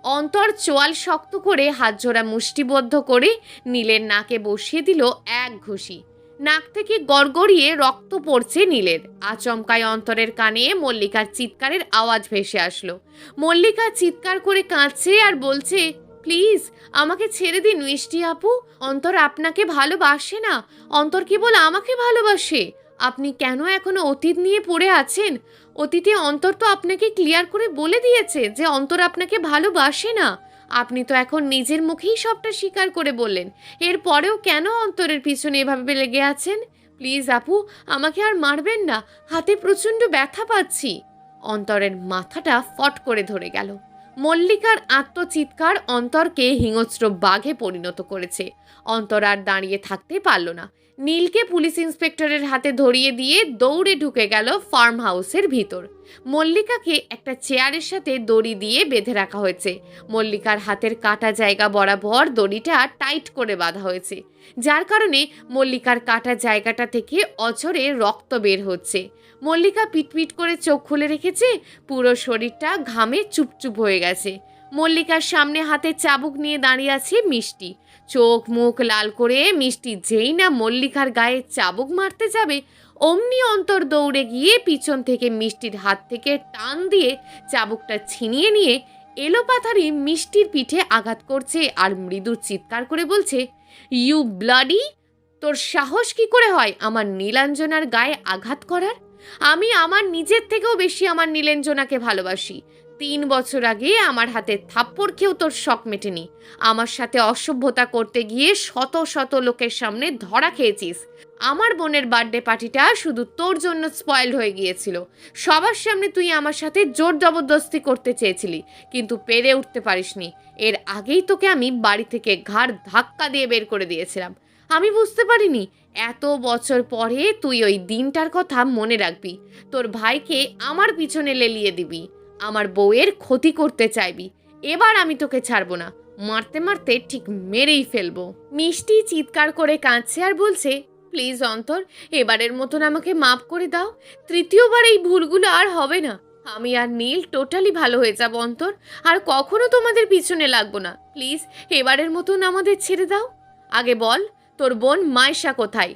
অন্তর চোয়াল শক্ত করে হাতজোড়া মুষ্টিবদ্ধ করে নীলের নাকে বসিয়ে দিল এক ঘুষি। নাক থেকে গড়গড়িয়ে রক্ত পড়ছে নীলের। আচমকায় অন্তরের কানে মল্লিকার চিৎকারের আওয়াজ ভেসে আসলো। মল্লিকা চিৎকার করে কাঁদছে আর বলছে, প্লিজ আমাকে ছেড়ে দিন মিষ্টি আপু, অন্তর আপনাকে ভালোবাসে না, অন্তর কেবল আমাকে ভালোবাসে। আপনি কেন এখনো অতীত নিয়ে পড়ে আছেন? অতীতে অন্তর তো আপনাকে ক্লিয়ার করে বলে দিয়েছে যে অন্তর আপনাকে ভালোবাসে না। আপনি তো এখন নিজের মুখেই সবটা স্বীকার করে বললেন, এরপরেও কেন অন্তরের পিছনে এভাবে লেগে আছেন? প্লিজ আপু, আমাকে আর মারবেন না, হাতে প্রচণ্ড ব্যথা পাচ্ছি। অন্তরের মাথাটা ফট করে ধরে গেল। মল্লিকার আত্মচিৎকার অন্তরকে হিংস্র বাঘে পরিণত করেছে। অন্তর আর দাঁড়িয়ে থাকতে পারল না। নীলকে পুলিশ ইন্সপেক্টরের হাতে ধরিয়ে দিয়ে দৌড়ে ঢুকে গেল ফার্ম হাউসের ভিতর। মল্লিকাকে একটা চেয়ারের সাথে দড়ি দিয়ে বেঁধে রাখা হয়েছে। মল্লিকার হাতের কাটা জায়গা বরাবর দড়িটা টাইট করে বাঁধা হয়েছে, যার কারণে মল্লিকার কাটা জায়গাটা থেকে অঝরে রক্ত বের হচ্ছে। মল্লিকা পিটপিট করে চোখ খুলে রেখেছে, পুরো শরীরটা ঘামে চুপচুপ হয়ে গেছে। মল্লিকার সামনে হাতে চাবুক নিয়ে দাঁড়িয়ে আছে মিষ্টি। চোখ মুখ লাল করে মিষ্টি যেই না মল্লিকার গায়ে চাবুক মারতে যাবে, অমনি অন্তর দৌড়ে গিয়ে পিছন থেকে মিষ্টির হাত থেকে টান দিয়ে চাবুকটা ছিনিয়ে নিয়ে এলোপাথারি মিষ্টির পিঠে আঘাত করছে আর মৃদু চিৎকার করে বলছে, ইউ ব্লাডি, তোর সাহস কি করে হয় আমার নীলাঞ্জনার গায়ে আঘাত করার? আমি আমার নিজের থেকেও বেশি আমার নীলাঞ্জনাকে ভালোবাসি। 3 বছর আগে আমার হাতে থাপ্পড় খেয়েও তোর শখ মেটেনি। আমার সাথে অসভ্যতা করতে গিয়ে শত শত লোকের সামনে ধরা খেয়েছিস। আমার বোনের বার্থডে পার্টিটা শুধু তোর জন্য স্পয়েলড হয়ে গিয়েছিল। সবার সামনে তুই আমার সাথে জোর জবরদস্তি করতে চেয়েছিলি, কিন্তু পেরে উঠতে পারিসনি। এর আগেই তোকে আমি বাড়ি থেকে ঘাড় ধাক্কা দিয়ে বের করে দিয়েছিলাম। আমি বুঝতে পারিনি এত বছর পরে তুই ওই দিনটার কথা মনে রাখবি, তোর ভাইকে আমার পিছনে লেলিয়ে দিবি, আমার বউয়ের ক্ষতি করতে চাইবি। এবার আমি তোকে ছাড়বো না, মারতে মারতে ঠিক মেরেই ফেলবো। মিষ্টি চিৎকার করে কাঁদছে আর বলছে, প্লিজ অন্তর, এবারের মতন আমাকে মাফ করে দাও। তৃতীয়বার এই ভুলগুলো আর হবে না। আমি আর নীল টোটালি ভালো হয়ে যাব অন্তর, আর কখনো তোমাদের পিছনে লাগবো না। প্লিজ এবারের মতন আমাদের ছেড়ে দাও। আগে বল, তোর বোন মায়েশা কোথায়?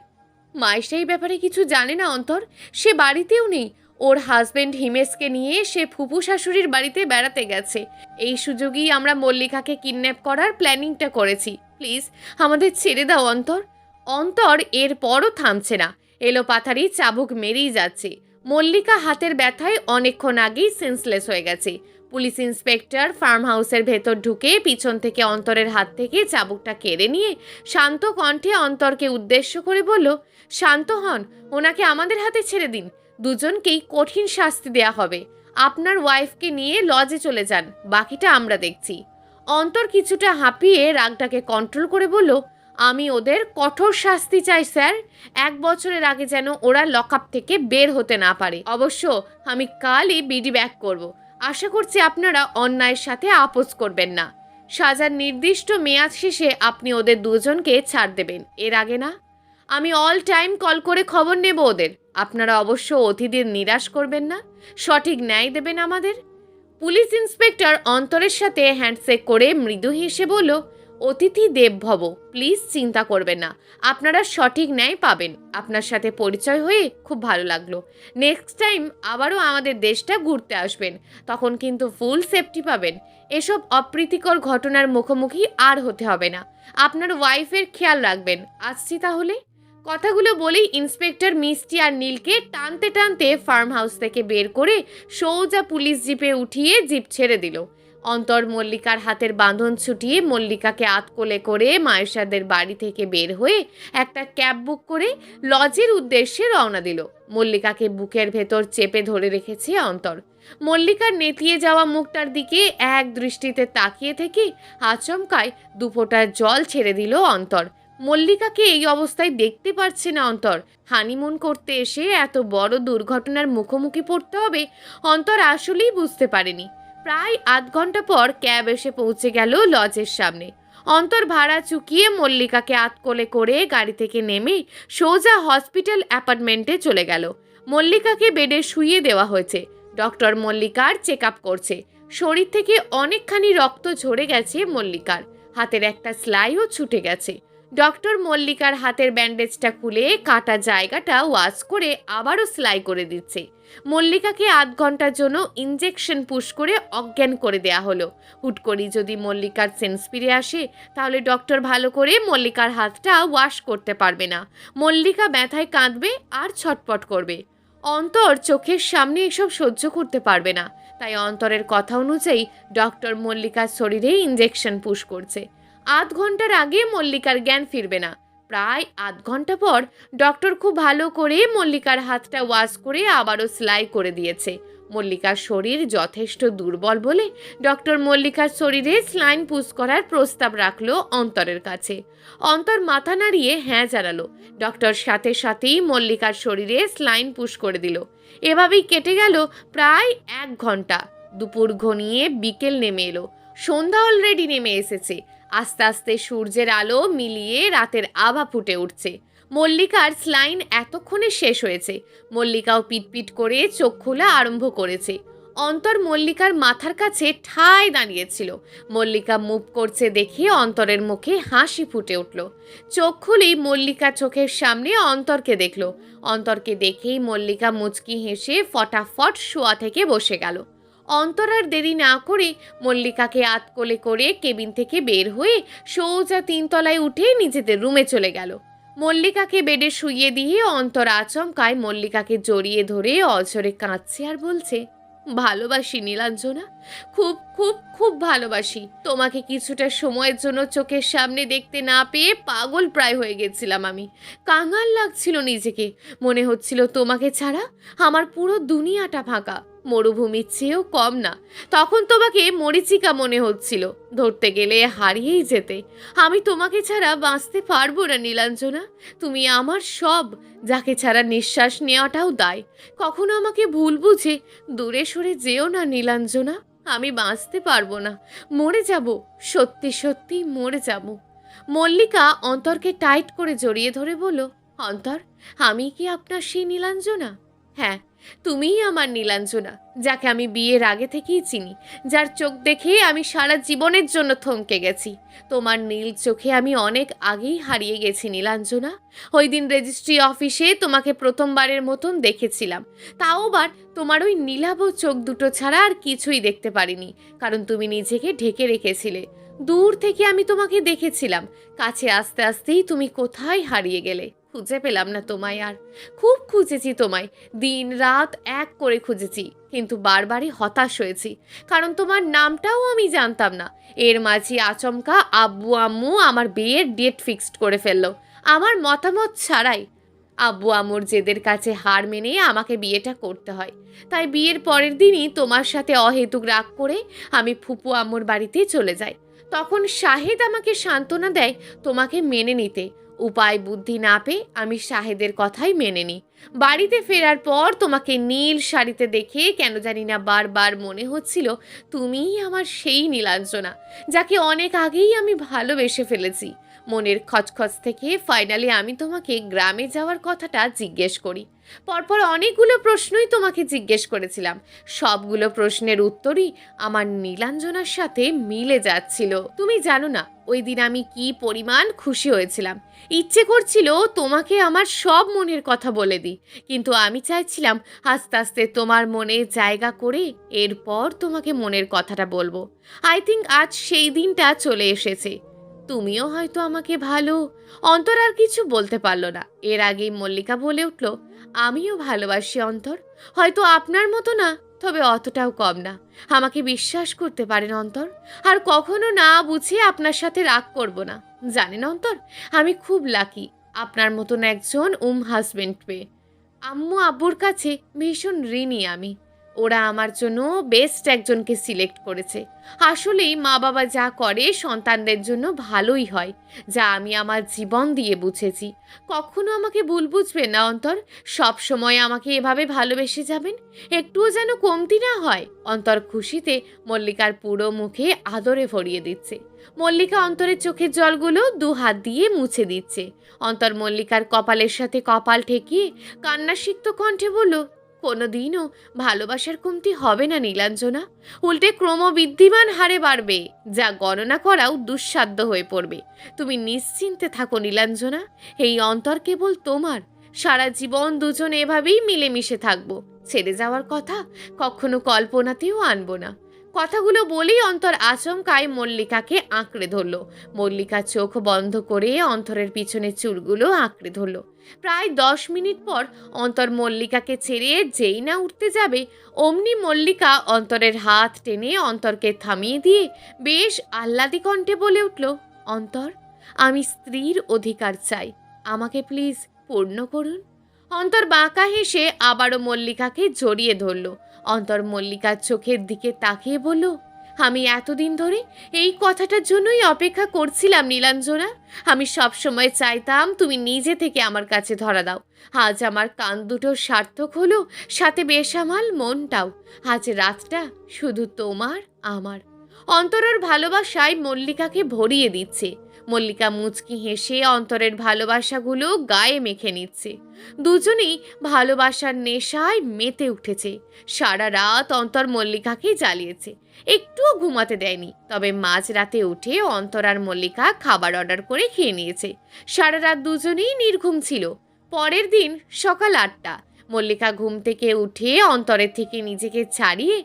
মায়েশা এই ব্যাপারে কিছু জানে না অন্তর, সে বাড়িতেও নেই। ওর হাজবেন্ড হিমেশকে নিয়ে সে ফুপু শাশুড়ির বাড়িতে বেড়াতে গেছে। এই সুযোগেই আমরা মল্লিকাকে কিডন্যাপ করার প্ল্যানিংটা করেছি। প্লিজ আমাদের ছেড়ে দাও অন্তর। অন্তর এরপরও থামছে না, এলোপাথারি চাবুক মেরেই যাচ্ছে। মল্লিকা হাতের ব্যথায় অনেকক্ষণ আগেই সেন্সলেস হয়ে গেছে। পুলিশ ইন্সপেক্টর ফার্ম হাউসের ভেতর ঢুকে পিছন থেকে অন্তরের হাত থেকে চাবুকটা কেড়ে নিয়ে শান্ত কণ্ঠে অন্তরকে উদ্দেশ্য করে বলল, শান্ত হন, ওনাকে আমাদের হাতে ছেড়ে দিন। দুজনকেই কঠিন শাস্তি দেয়া হবে। আপনার ওয়াইফকে নিয়ে লজে চলে যান, বাকিটা আমরা দেখছি। অন্তর কিছুটা হাঁপিয়ে রাগটাকে কন্ট্রোল করে বলল, আমি ওদের কঠোর শাস্তি চাই স্যার। 1 বছরের আগে যেন ওরা লকআপ থেকে বের হতে না পারে। অবশ্য আমি কালই বিডি ব্যাক করব। আশা করছি আপনারা অন্যায়ের সাথে আপোস করবেন না। সাজার নির্দিষ্ট মেয়াদ শেষে আপনি ওদের দুজনকে ছাড় দেবেন, এর আগে না। আমি অল টাইম কল করে খবর নেব ওদের। আপনারা অবশ্য অতিথিদের নিরাশ করবেন না, সঠিক ন্যায় দেবেন আমাদের। পুলিশ ইন্সপেক্টর অন্তরের সাথে হ্যান্ডশেক করে মৃদু হেসে বলল, অতিথি দেবভব, প্লিজ চিন্তা করবেন না, আপনারা সঠিক ন্যায় পাবেন। আপনার সাথে পরিচয় হয়ে খুব ভালো লাগলো। নেক্সট টাইম আবারও আমাদের দেশটা ঘুরতে আসবেন, তখন কিন্তু ফুল সেফটি পাবেন। এসব অপ্রীতিকর ঘটনার মুখোমুখি আর হতে হবে না। আপনার ওয়াইফের খেয়াল রাখবেন। আসছি তাহলে। কথাগুলো বলেই ইন্সপেক্টর মিষ্টি আর নীলকে টানতে টানতে ফার্ম হাউস থেকে বের করে সোজা পুলিশ জিপে উঠিয়ে জিপ ছেড়ে দিল। অন্তর মল্লিকার হাতের বাঁধন ছুটিয়ে মল্লিকাকে আতকোলে করে মায়েশাদের বাড়ি থেকে বের হয়ে একটা ক্যাব বুক করে লজের উদ্দেশ্যে রওনা দিল। মল্লিকাকে বুকের ভেতর চেপে ধরে রেখেছে অন্তর। মল্লিকার নেতিয়ে যাওয়া মুখটার দিকে এক দৃষ্টিতে তাকিয়ে থেকে আচমকায় দুফোঁটা জল ছেড়ে দিল অন্তর। মল্লিকাকে এই অবস্থায় দেখতে পারছে না অন্তর। হানিমুন করতে এসে এত বড় দুর্ঘটনার মুখোমুখি পড়তে হবে অন্তর আসলেই বুঝতে পারেনি। প্রায় আধ ঘন্টা পর ক্যাব এসে পৌঁছে গেল লজের সামনে। অন্তর ভাড়া চুকিয়ে মল্লিকাকে আতকোলে করে গাড়ি থেকে নেমে সোজা হসপিটাল অ্যাপার্টমেন্টে চলে গেল। মল্লিকাকে বেডে শুইয়ে দেওয়া হয়েছে। ডক্টর মল্লিকার চেক আপ করছে। শরীর থেকে অনেকখানি রক্ত ঝরে গেছে মল্লিকার। হাতের একটা সেলাইও ছুটে গেছে। ডক্টর মল্লিকার হাতের ব্যান্ডেজটা খুলে কাটা জায়গাটা ওয়াশ করে আবারও সেলাই করে দিচ্ছে। মল্লিকাকে আধ ঘন্টার জন্য ইনজেকশন পুশ করে অজ্ঞান করে দেয়া হলো। হুট করেই যদি মল্লিকার সেন্স ফিরে আসে তাহলে ডক্টর ভালো করে মল্লিকার হাতটা ওয়াশ করতে পারবে না। মল্লিকা ব্যথায় কাঁদবে আর ছটপট করবে। অন্তর চোখের সামনে এসব সহ্য করতে পারবে না। তাই অন্তরের কথা অনুযায়ী ডক্টর মল্লিকার শরীরে ইনজেকশন পুশ করছে। আধ ঘন্টার আগে মল্লিকার জ্ঞান ফিরবে না। প্রায় আধ ঘন্টা পর ডক্টর খুব ভালো করে মল্লিকার হাতটা ওয়াশ করে আবারও সেলাই করে দিয়েছে। মল্লিকার শরীর যথেষ্ট দুর্বল বলে ডক্টর মল্লিকার শরীরে স্লাইন পুশ করার প্রস্তাব রাখলো অন্তরের কাছে। অন্তর মাথা নাড়িয়ে হ্যাঁ জানালো। ডক্টর সাথে সাথেই মল্লিকার শরীরে স্লাইন পুশ করে দিল। এভাবেই কেটে গেল প্রায় 1 ঘন্টা। দুপুর ঘনিয়ে বিকেল নেমে এলো। সন্ধ্যা অলরেডি নেমে এসেছে। আস্তে আস্তে সূর্যের আলো মিলিয়ে রাতের আভা ফুটে উঠছে। মল্লিকার স্লাইন এতক্ষণে শেষ হয়েছে। মল্লিকাও পিটপিট করে চোখ খোলা আরম্ভ করেছে। অন্তর মল্লিকার মাথার কাছে ঠায় দাঁড়িয়েছিল। মল্লিকা মুভ করছে দেখে অন্তরের মুখে হাসি ফুটে উঠল। চোখ খুলেই মল্লিকা চোখের সামনে অন্তরকে দেখল। অন্তরকে দেখেই মল্লিকা মুচকি হেসে ফটাফট শোয়া থেকে বসে গেল। অন্তর আর দেরি না করে মল্লিকাকে আতকোলে করে কেবিন থেকে বের হয়ে সোজা 3 তলায় উঠে নিজেদের রুমে চলে গেল। মল্লিকাকে বেডে শুইয়ে দিয়ে অন্তর আচমকায় মল্লিকাকে জড়িয়ে ধরে অঝরে কাঁদছে আর বলছে, ভালোবাসি নীলাঞ্জনা, খুব খুব খুব ভালোবাসি তোমাকে। কিছুটা সময়ের জন্য চোখের সামনে দেখতে না পেয়ে পাগল প্রায় হয়ে গেছিলাম আমি। কাঙাল লাগছিল নিজেকে। মনে হচ্ছিল তোমাকে ছাড়া আমার পুরো দুনিয়াটা ফাঁকা, মরুভূমির চেয়েও কম না। তখন তোমাকে মরীচিকা মনে হচ্ছিল, ধরতে গেলে হারিয়েই যেতে। আমি তোমাকে ছাড়া বাঁচতে পারবো না নীলাঞ্জনা। তুমি আমার সব, যাকে ছাড়া নিঃশ্বাস নেওয়াটাও দায়। কখনো আমাকে ভুল বুঝে দূরে সরে যেও না নীলাঞ্জনা। আমি বাঁচতে পারবো না, মরে যাব, সত্যি সত্যি মরে যাব। মল্লিকা অন্তরকে টাইট করে জড়িয়ে ধরে বলল, অন্তর, আমি কি আপনার সেই নীলাঞ্জনা? হ্যাঁ, তুমিই আমার নীলাঞ্জনা, যাকে আমি বিয়ের আগে থেকেই চিনি, যার চোখ দেখে আমি সারা জীবনের জন্য থমকে গেছি। তোমার নীল চোখে আমি অনেক আগেই হারিয়ে গেছি নীলাঞ্জনা। ওই দিন রেজিস্ট্রি অফিসে তোমাকে প্রথমবারের মতন দেখেছিলাম, তাও আবার তোমার ওই নীলাভ চোখ দুটো ছাড়া আর কিছুই দেখতে পারিনি, কারণ তুমি নিজেকে ঢেকে রেখেছিলে। দূর থেকে আমি তোমাকে দেখেছিলাম, কাছে আস্তে আস্তেই তুমি কোথায় হারিয়ে গেলে। খুঁজে পেলাম না তোমায় আর। খুব খুঁজেছি তোমায়, দিন রাত এক করে খুঁজেছি, কিন্তু বারবারই হতাশ হয়েছি, কারণ তোমার নামটাও আমি জানতাম না। এর মাঝে আচমকা আব্বু আম্মু আমার বিয়ের ডেট ফিক্সড করে ফেললো, আমার মতামত ছাড়াই। আব্বু আম্মুর জেদের কাছে হার মেনে আমাকে বিয়েটা করতে হয়। তাই বিয়ের পরের দিনই তোমার সাথে অহেতুক রাগ করে আমি ফুপু আম্মুর বাড়িতে চলে যাই। তখন শাহেদ আমাকে সান্ত্বনা দেয় তোমাকে মেনে নিতে। উপায় বুদ্ধি না পেয়ে আমি শাহেদের কথাই মেনে নিই। বাড়িতে ফেরার পর তোমাকে নীল শাড়িতে দেখে কেন জানি না বারবার মনে হচ্ছিল তুমিই আমার সেই নীলাঞ্জনা, যাকে অনেক আগেই আমি ভালোবেসে ফেলেছি। মনের খচখচ থেকে ফাইনালি আমি তোমাকে গ্রামে যাওয়ার কথাটা জিজ্ঞেস করি। পরপর অনেকগুলো প্রশ্নই তোমাকে জিজ্ঞেস করেছিলাম, সবগুলো প্রশ্নের উত্তরই আমার নীলাঞ্জনার সাথে মিলে যাচ্ছিল। তুমি জানো না ওই দিন আমি কি পরিমাণ খুশি হয়েছিলাম। ইচ্ছে করছিল তোমাকে আমার সব মনের কথা বলে দিই, কিন্তু আমি চাইছিলাম আস্তে আস্তে তোমার মনে জায়গা করে এরপর তোমাকে মনের কথাটা বলবো। আই থিঙ্ক আজ সেই দিনটা চলে এসেছে। তুমিও হয়তো আমাকে ভালো। অন্তর আর কিছু বলতে পারল না। এর আগেই মল্লিকা বলে উঠল, আমিও ভালোবাসি অন্তর, হয়তো আপনার মতো না, তবে অতটাও কম না। আমাকে বিশ্বাস করতে পারেন অন্তর, আর কখনো না বুঝে আপনার সাথে রাগ করব না। জানেন অন্তর, আমি খুব লাকি আপনার মতন একজন হাজবেন্ড পেয়ে। আম্মু আব্বুর কাছে ভীষণ ঋণী আমি। ওরা আমার জন্য বেস্ট একজনকে সিলেক্ট করেছে। আসলেই মা বাবা যা করে সন্তানদের জন্য ভালোই হয়, যা আমি আমার জীবন দিয়ে বুঝেছি। কখনো আমাকে ভুল বুঝবেন না অন্তর, সব সময় আমাকে এভাবে ভালোবেসে যাবেন, একটুও যেন কমতি না হয়। অন্তর খুশিতে মল্লিকার পুরো মুখে আদরে ভরিয়ে দিচ্ছে। মল্লিকা অন্তরের চোখের জলগুলো দু হাত দিয়ে মুছে দিচ্ছে। অন্তর মল্লিকার কপালের সাথে কপাল ঠেকিয়ে কান্নাসিক্ত কণ্ঠে বলল, কোনোদিনও ভালোবাসার কমতি হবে না নীলাঞ্জনা, উল্টে ক্রমবৃদ্ধিমান হারে বাড়বে, যা গণনা করাও দুঃসাধ্য হয়ে পড়বে। তুমি নিশ্চিন্তে থাকো নীলাঞ্জনা, এই অন্তর কেবল তোমার। সারা জীবন দুজন এভাবেই মিলেমিশে থাকবো। ছেড়ে যাওয়ার কথা কখনো কল্পনাতেও আনবো না। কথাগুলো বলেই অন্তর আচমকায় মল্লিকাকে আঁকড়ে ধরল। মল্লিকা চোখ বন্ধ করে অন্তরের পিছনে চুলগুলো আঁকড়ে ধরল। প্রায় 10 মিনিট পর অন্তর মল্লিকাকে ছেড়ে যেই না উঠতে যাবে, অমনি মল্লিকা অন্তরের হাত টেনে অন্তরকে থামিয়ে দিয়ে বেশ আহ্লাদি কণ্ঠে বলে উঠল, অন্তর, আমি স্ত্রীর অধিকার চাই, আমাকে প্লিজ পূর্ণ করুন। অন্তর বাঁকা হেসে আবারও মল্লিকাকে জড়িয়ে ধরল। অন্তর মল্লিকার চোখের দিকে তাকিয়ে বলল, আমি এতদিন ধরে এই কথাটার জন্যই অপেক্ষা করছিলাম নীলাঞ্জনা। আমি সব সময় চাইতাম তুমি নিজে থেকে আমার কাছে ধরা দাও। আজ আমার কান দুটো সার্থক হলো, সাথে বেসামাল মনটাও। আজ রাতটা শুধু তোমার আমার। অন্তরের ভালোবাসায় মল্লিকাকে ভরিয়ে দিচ্ছে। মল্লিকা মুচকি হেসে অন্তরের ভালোবাসাগুলো গায়ে মেখে নিচ্ছে। দুজনেই ভালোবাসার নেশায় মেতে উঠেছে। সারা রাত অন্তর মল্লিকাকে জ্বালিয়েছে, একটুও ঘুমাতে দেয়নি। তবে মাঝরাতে উঠে অন্তর আর মল্লিকা খাবার অর্ডার করে খেয়ে নিয়েছে। সারা রাত দুজনেই নির্ঘুম ছিল। পরের দিন সকাল 8টা। মল্লিকা ঘুম থেকে উঠে অন্তরের থেকে নিজেকে ছাড়িয়ে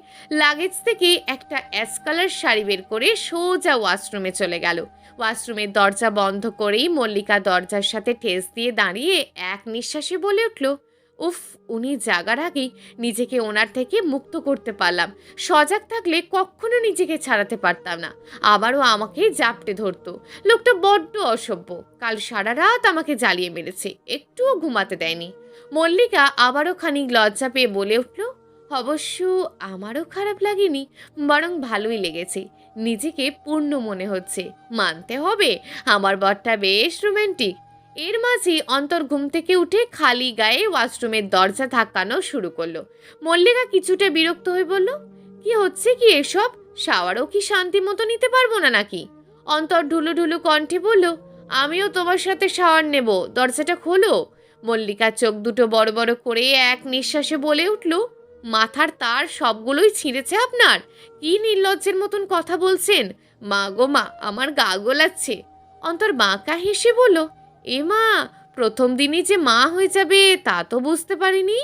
লাগেজ থেকে একটা অ্যাশ কালার শাড়ি বের করে সোজা ওয়াশরুমে চলে গেল। ওয়াশরুমের দরজা বন্ধ করেই মল্লিকা দরজার সাথে ঠেস দিয়ে দাঁড়িয়ে এক নিঃশ্বাসে বলে উঠল, উফ, উনি জাগার আগেই নিজেকে ওনার থেকে মুক্ত করতে পারলাম। সজাগ থাকলে কখনো নিজেকে ছাড়াতে পারতাম না। আবারও আমাকে জাপটে ধরতো। লোকটা বড্ড অসভ্য। কাল সারা রাত আমাকে জ্বালিয়ে মেরেছে, একটুও ঘুমাতে দেয়নি। মল্লিকা আবারও খানিক লজ্জা পেয়ে বলে উঠল, অবশ্য আমারও খারাপ লাগেনি, বরং ভালোই লেগেছে। নিজেকে পূর্ণ মনে হচ্ছে। মানতে হবে আমার বরটা বেশ রোম্যান্টিক। এর মাঝেই অন্তর ঘুম থেকে উঠে খালি গায়ে ওয়াশরুমের দরজা ধাক্কানো শুরু করলো। মল্লিকা কিছুটা বিরক্ত হয়ে বলল, কি হচ্ছে কি এসব? শাওয়ারও কি শান্তি মতো নিতে পারবো না নাকি? অন্তর ঢুলু ঢুলু কণ্ঠে বলল, আমিও তোমার সাথে শাওয়ার নেব, দরজাটা খোলো। মল্লিকা চোখ দুটো বড় বড় করে এক নিঃশ্বাসে বলে উঠল, মাথার তার সবগুলোই ছিঁড়েছে আপনার? কি নির্লজ্জের মতন কথা বলছেন? মা গো মা, আমার গা গোলাচ্ছে। অন্তর বাঁকা হেসে বলল, এ মা, প্রথম দিনই যে মা হয়ে যাবে তা তো বুঝতে পারিনি।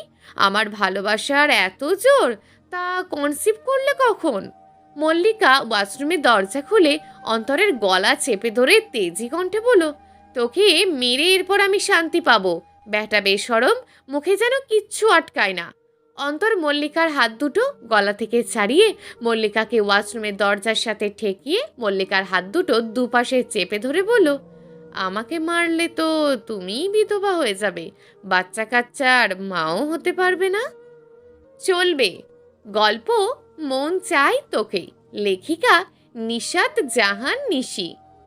আমার ভালোবাসার এত জোর, তা কনসিভ করলে কখন? মল্লিকা ওয়াশরুমের দরজা খুলে অন্তরের গলা চেপে ধরে তেজি কণ্ঠে বলল, তোকে মেরে এরপর আমি শান্তি পাবো। ব্যাটা বেশরম, মুখে যেন কিচ্ছু আটকায় না। অন্তর মল্লিকার হাত দুটো গলা থেকে ছাড়িয়ে মল্লিকাকে ওয়াশরুমের দরজার সাথে ঠেকিয়ে মল্লিকার হাত দুটো দুপাশে চেপে ধরে বলল, আমাকে মারলে তো তুমিই বিধবা হয়ে যাবে, বাচ্চা কাচ্চার মাও হতে পারবে না। চলবে। গল্প মন চাই তোকে, লেখিকা নিশাত জাহান নিশি।